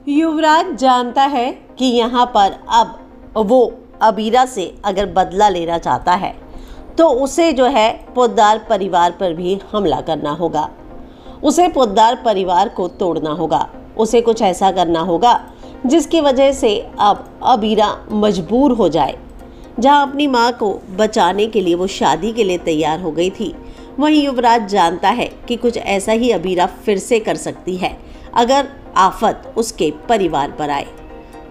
युवराज जानता है कि यहाँ पर अब वो अबीरा से अगर बदला लेना चाहता है तो उसे जो है पोद्दार परिवार पर भी हमला करना होगा। उसे पोद्दार परिवार को तोड़ना होगा। उसे कुछ ऐसा करना होगा जिसकी वजह से अब अबीरा मजबूर हो जाए। जहाँ अपनी माँ को बचाने के लिए वो शादी के लिए तैयार हो गई थी, वहीं युवराज जानता है कि कुछ ऐसा ही अबीरा फिर से कर सकती है अगर आफत उसके परिवार पर आए।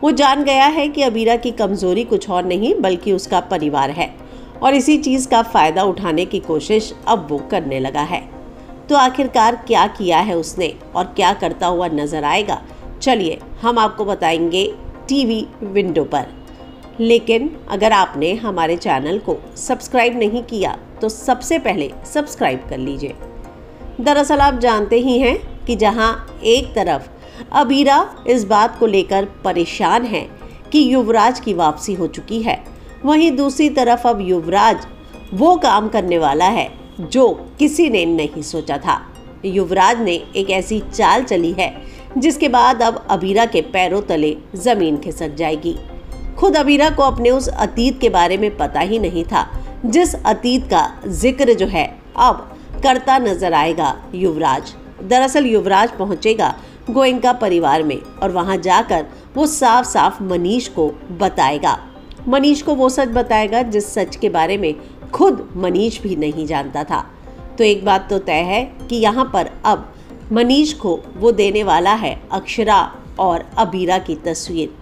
वो जान गया है कि अबीरा की कमजोरी कुछ और नहीं बल्कि उसका परिवार है और इसी चीज़ का फ़ायदा उठाने की कोशिश अब वो करने लगा है। तो आखिरकार क्या किया है उसने और क्या करता हुआ नजर आएगा, चलिए हम आपको बताएंगे टीवी विंडो पर। लेकिन अगर आपने हमारे चैनल को सब्सक्राइब नहीं किया तो सबसे पहले सब्सक्राइब कर लीजिए। दरअसल आप जानते ही हैं कि जहां एक तरफ अबीरा इस बात को लेकर परेशान है कि युवराज की वापसी हो चुकी है, वहीं दूसरी तरफ अब युवराज वो काम करने वाला है जो किसी ने नहीं सोचा था। युवराज ने एक ऐसी चाल चली है जिसके बाद अब अबीरा के पैरों तले जमीन खिसक जाएगी। खुद अबीरा को अपने उस अतीत के बारे में पता ही नहीं था जिस अतीत का जिक्र जो है अब करता नजर आएगा युवराज। दरअसल युवराज पहुंचेगा गोयनका परिवार में और वहां जाकर वो साफ साफ मनीष को बताएगा। मनीष को वो सच बताएगा जिस सच के बारे में खुद मनीष भी नहीं जानता था। तो एक बात तो तय है कि यहाँ पर अब मनीष को वो देने वाला है अक्षरा और अबीरा की तस्वीर।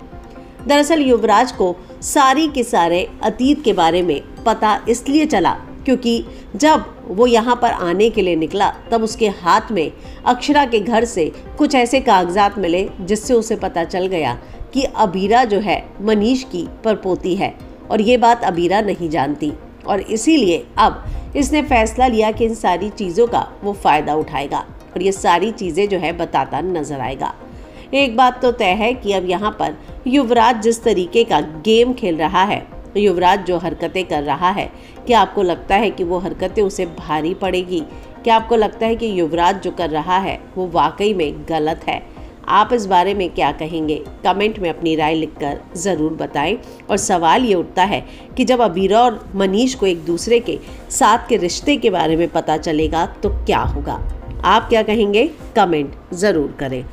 दरअसल युवराज को सारी के सारे अतीत के बारे में पता इसलिए चला क्योंकि जब वो यहाँ पर आने के लिए निकला तब उसके हाथ में अक्षरा के घर से कुछ ऐसे कागजात मिले जिससे उसे पता चल गया कि अबीरा जो है मनीष की परपोती है और ये बात अबीरा नहीं जानती और इसीलिए अब इसने फैसला लिया कि इन सारी चीज़ों का वो फ़ायदा उठाएगा और ये सारी चीज़ें जो है बताता नजर आएगा। एक बात तो तय है कि अब यहाँ पर युवराज जिस तरीके का गेम खेल रहा है, युवराज जो हरकतें कर रहा है, क्या आपको लगता है कि वो हरकतें उसे भारी पड़ेगी? क्या आपको लगता है कि युवराज जो कर रहा है वो वाकई में गलत है? आप इस बारे में क्या कहेंगे? कमेंट में अपनी राय लिखकर ज़रूर बताएं। और सवाल ये उठता है कि जब अबीरा और मनीष को एक दूसरे के साथ के रिश्ते के बारे में पता चलेगा तो क्या होगा? आप क्या कहेंगे? कमेंट ज़रूर करें।